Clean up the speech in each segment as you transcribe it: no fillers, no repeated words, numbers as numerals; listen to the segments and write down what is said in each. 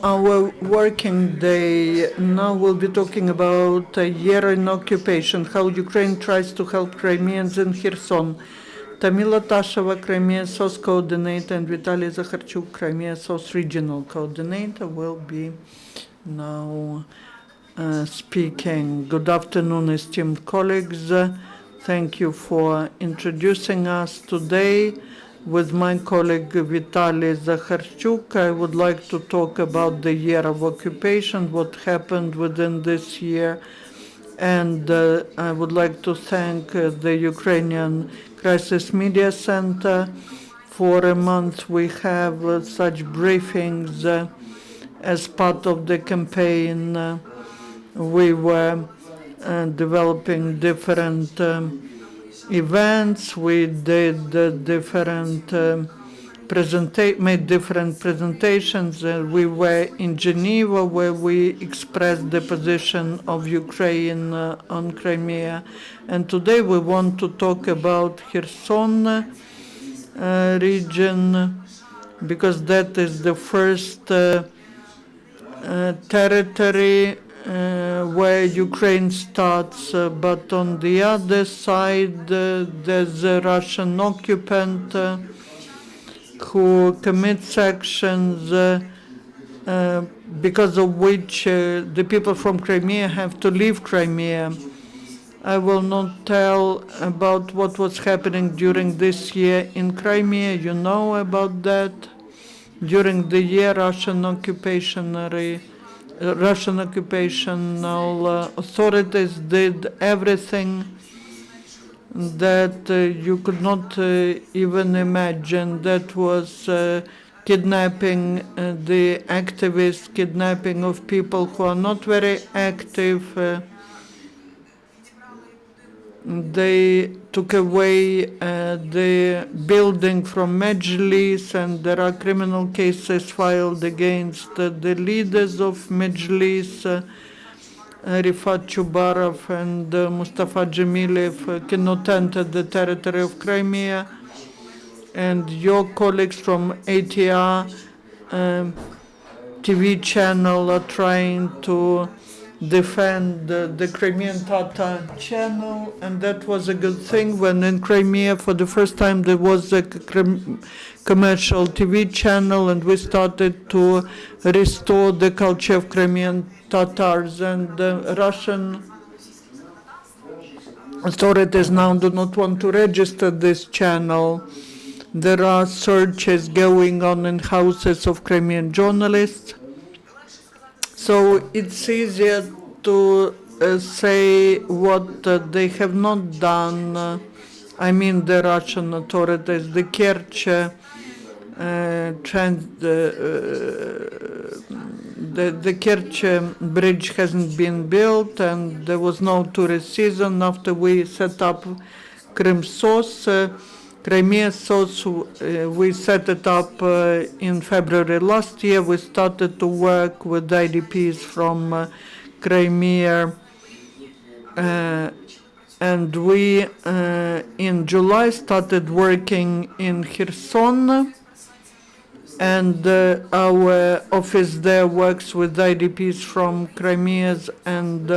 Our working day now we'll be talking about a year in occupation, how Ukraine tries to help Crimeans in Kherson. Tamila, Tasheva, Crimea-SOS coordinator, and Vitaliy, Zakharchuk, Crimea-SOS regional coordinator, will be now speaking. Good afternoon, esteemed colleagues. Thank you for introducing us today. With my colleague Vitaliy Zakharchuk, I would like to talk about the year of occupation, what happened within this year, and I would like to thank the Ukrainian Crisis Media Center. For a month we have such briefings as part of the campaign. We were developing different events. We did made different presentations. We were in Geneva, where we expressed the position of Ukraine on Crimea. And today we want to talk about Kherson region, because that is the first territory where Ukraine starts, but on the other side there's a Russian occupant who commits actions because of which the people from Crimea have to leave Crimea. I will not tell about what was happening during this year in Crimea. You know about that. During the year, Russian occupational authorities did everything that you could not even imagine. That was kidnapping the activists, kidnapping of people who are not very active. They took away the building from Majlis, and there are criminal cases filed against the leaders of Majlis. Rifat Chubarov and Mustafa Dzhemilev cannot enter the territory of Crimea. And your colleagues from ATR TV channel are trying to defend the Crimean Tatar channel, and that was a good thing. When in Crimea for the first time there was a commercial TV channel, and we started to restore the culture of Crimean Tatars. And the Russian authorities now do not want to register this channel. There are searches going on in houses of Crimean journalists. So it's easier to say what they have not done. I mean the Russian authorities. The Kerch the Kerch bridge hasn't been built, and there was no tourist season after we set up Crimea-SOS. Crimea-SOS, we set it up in February last year. We started to work with IDPs from Crimea, and we in July started working in Kherson, and our office there works with IDPs from Crimeas and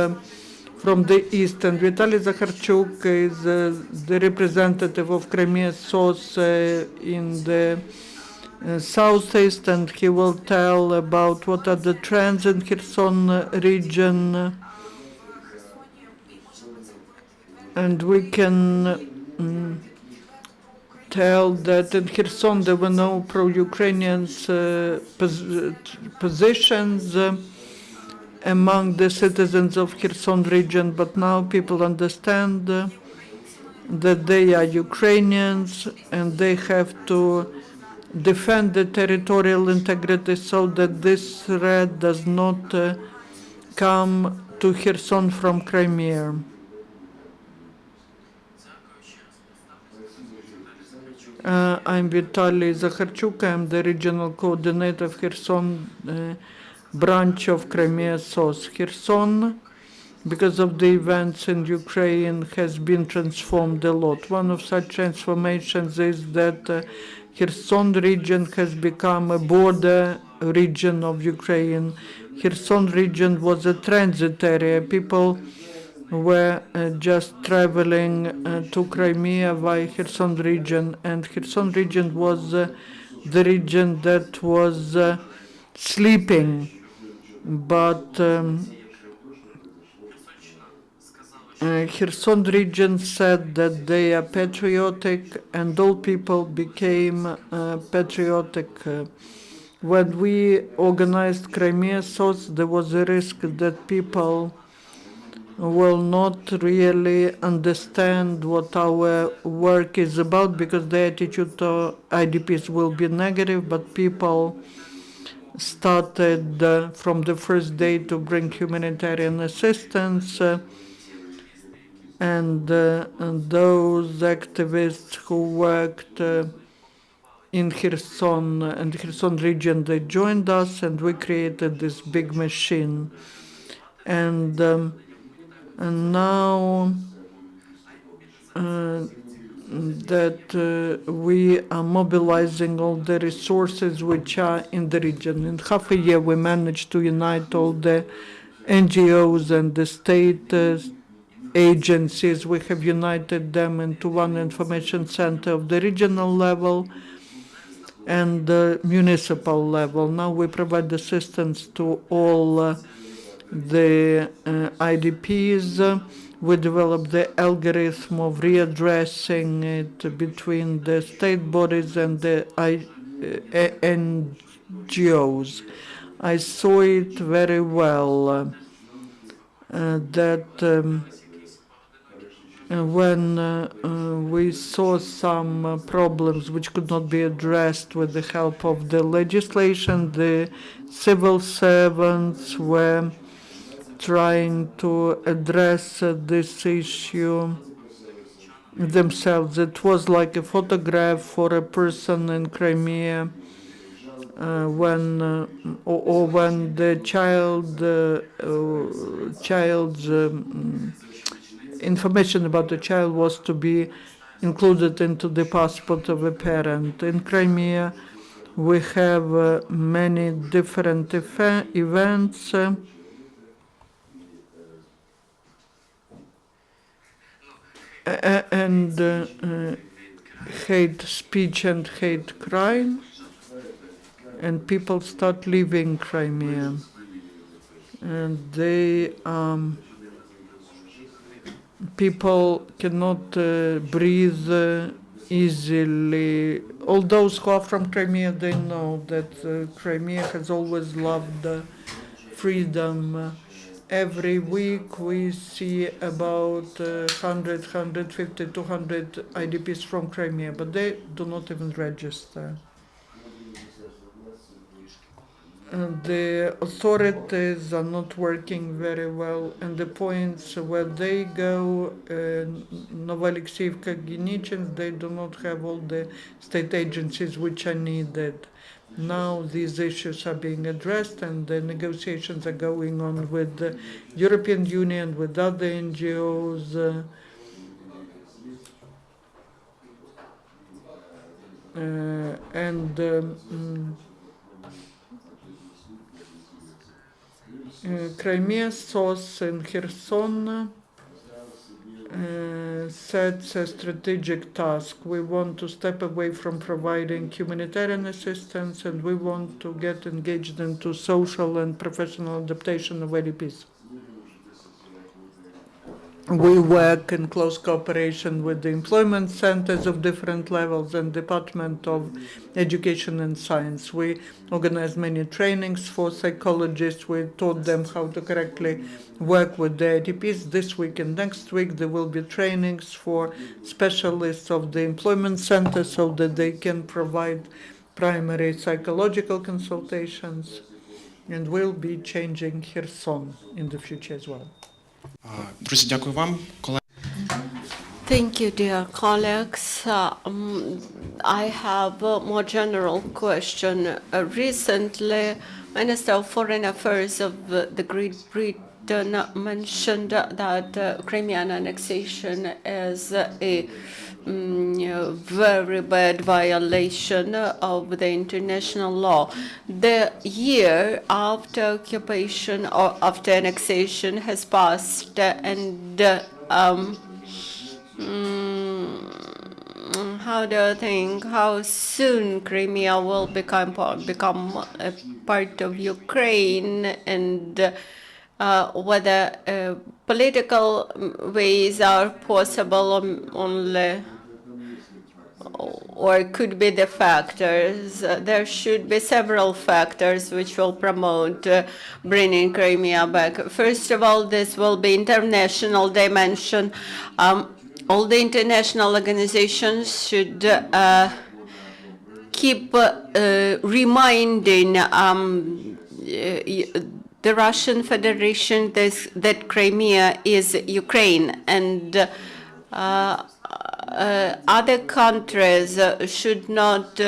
from the east. And Vitaliy Zakharchuk is the representative of Crimea-SOS in the southeast, and he will tell about what are the trends in Kherson region. And we can tell that in Kherson there were no pro-Ukrainian positions among the citizens of Kherson region, but now people understand that they are Ukrainians and they have to defend the territorial integrity so that this threat does not come to Kherson from Crimea. I'm Vitaliy Zakharchuk. I'm the regional coordinator of Kherson branch of Crimea-SOS. Kherson, because of the events in Ukraine, has been transformed a lot. One of such transformations is that Kherson region has become a border region of Ukraine. Kherson region was a transit area. People were just traveling to Crimea via Kherson region, and Kherson region was the region that was sleeping, but Kherson region said that they are patriotic, and all people became patriotic. When we organized Crimea-SOS, there was a risk that people will not really understand what our work is about, because the attitude to IDPs will be negative, but people started from the first day to bring humanitarian assistance, and those activists who worked in Kherson and Kherson region, they joined us, and we created this big machine. And now that we are mobilizing all the resources which are in the region. In half a year, we managed to unite all the NGOs and the state agencies. We have united them into one information center of the regional level and the municipal level. Now we provide assistance to all the IDPs. We developed the algorithm of readdressing it between the state bodies and the NGOs. I saw it very well that when we saw some problems which could not be addressed with the help of the legislation, the civil servants were trying to address this issue themselves. It was like a photograph for a person in Crimea when the child's information about the child was to be included into the passport of a parent. In Crimea, we have many different events. And hate speech and hate crime, and people start leaving Crimea, and people cannot breathe easily. All those who are from Crimea, they know that Crimea has always loved freedom. Every week we see about 100, 150, 200 IDPs from Crimea, but they do not even register. And the authorities are not working very well, and the points where they go, Novoalexeyevka, Genichin, they do not have all the state agencies which are needed. Now these issues are being addressed, and the negotiations are going on with the European Union, with other NGOs, Crimea-SOS in Kherson sets a strategic task. We want to step away from providing humanitarian assistance, and we want to get engaged into social and professional adaptation of IDPs. We work in close cooperation with the employment centers of different levels and Department of Education and Science. We organize many trainings for psychologists. We taught them how to correctly work with the IDPs. This week and next week there will be trainings for specialists of the employment center so that they can provide primary psychological consultations. And we'll be changing Kherson in the future as well. Друзі, дякую вам. Thank you, dear colleagues. I have a more general question. Recently, Minister of Foreign Affairs of the Great Britain mentioned that Crimean annexation is a very bad violation of the international law. The year after occupation or after annexation has passed, and how do you think how soon Crimea will become a part of Ukraine, and whether political ways are possible only, or could be the factors? There should be several factors which will promote bringing Crimea back. First of all, this will be international dimension. All the international organizations should keep reminding the Russian Federation that Crimea is Ukraine, and other countries should not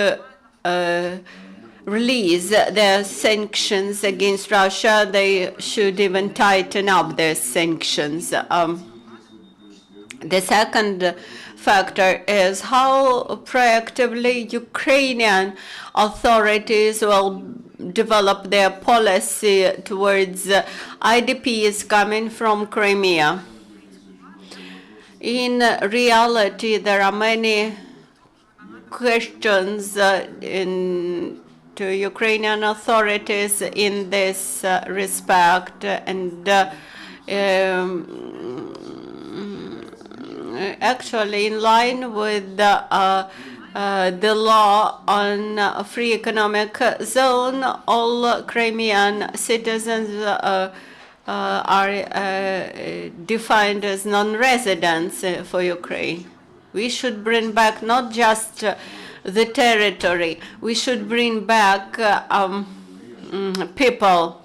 release their sanctions against Russia. They should even tighten up their sanctions. The second factor is how proactively Ukrainian authorities will develop their policy towards IDPs coming from Crimea. In reality, there are many questions to Ukrainian authorities in this respect, and actually, in line with the law on free economic zone, all Crimean citizens are defined as non-residents for Ukraine. We should bring back not just the territory, we should bring back people.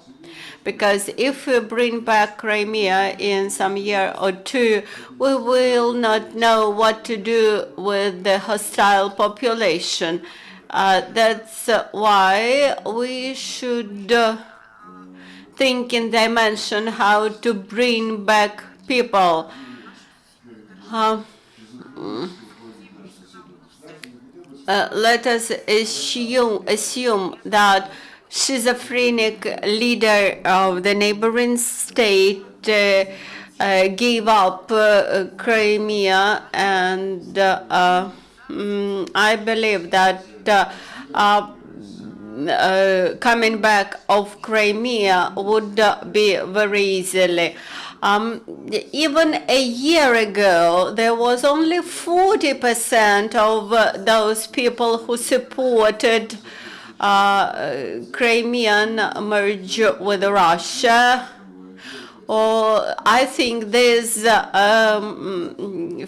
Because if we bring back Crimea in some year or two, we will not know what to do with the hostile population. That's why we should think in dimension how to bring back people. Let us assume that schizophrenic leader of the neighboring state gave up Crimea, and I believe that coming back of Crimea would be very easily. Even a year ago, there was only 40% of those people who supported Crimean merge with Russia. Or I think this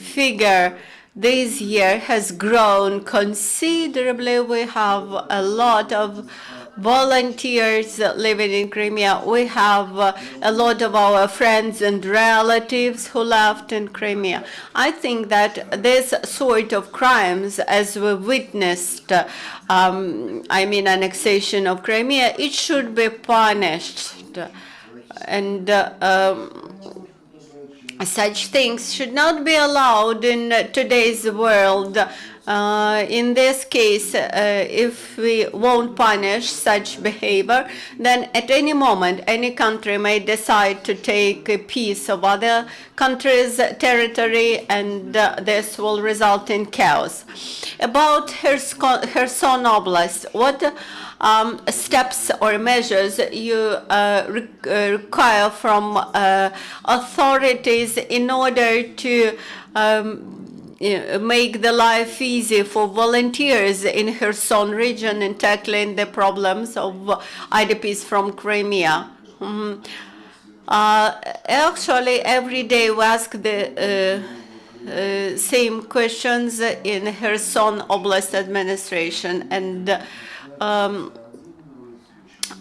figure this year has grown considerably. We have a lot of volunteers living in Crimea. We have a lot of our friends and relatives who left in Crimea. I think that this sort of crimes, as we witnessed, annexation of Crimea, it should be punished. And such things should not be allowed in today's world. In this case, if we won't punish such behavior, then at any moment, any country may decide to take a piece of other countries' territory, and this will result in chaos. About Kherson Oblast, what steps or measures you require from authorities in order to make the life easy for volunteers in Kherson region in tackling the problems of IDPs from Crimea? Actually, every day we ask the same questions in Kherson Oblast administration, and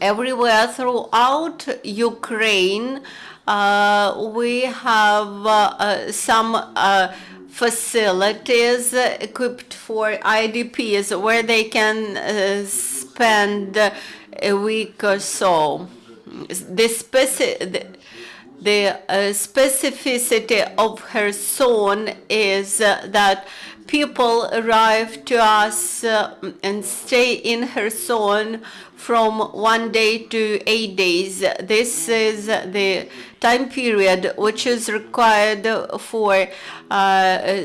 everywhere throughout Ukraine, we have some facilities equipped for IDPs where they can spend a week or so. The specificity of Kherson is that people arrive to us and stay in Kherson from 1 day to 8 days. This is the time period which is required for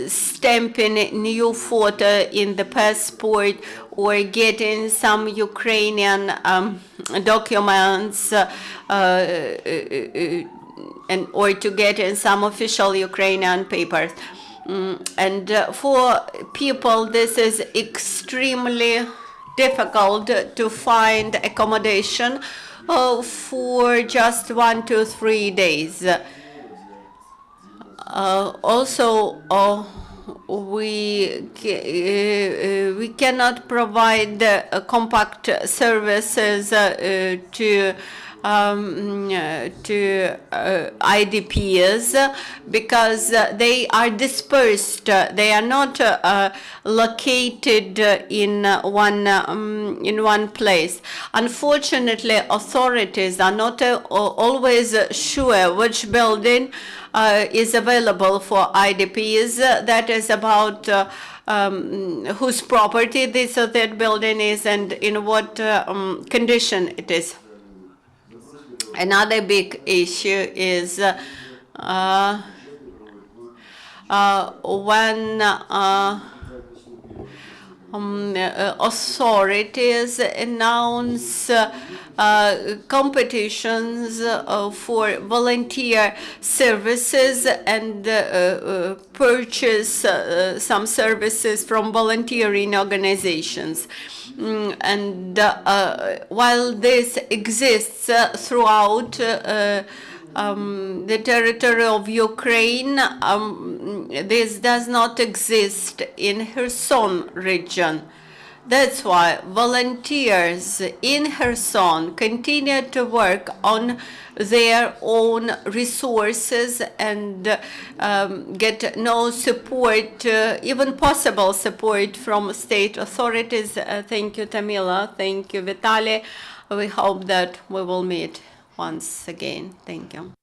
stamping new photo in the passport or getting some Ukrainian documents or to get in some official Ukrainian papers. And for people, this is extremely difficult to find accommodation for just 1 to 3 days. Also, we cannot provide compact services to IDPs because they are dispersed. They are not located in one place. Unfortunately, authorities are not always sure which building is available for IDPs. That is about whose property this or that building is and in what condition it is. Another big issue is when authorities announce competitions for volunteer services and purchase some services from volunteering organizations. And while this exists throughout the territory of Ukraine, this does not exist in Kherson region. That's why volunteers in Kherson continue to work on their own resources and get no support, even possible support from state authorities. Thank you, Tamila. Thank you, Vitaliy. We hope that we will meet once again. Thank you.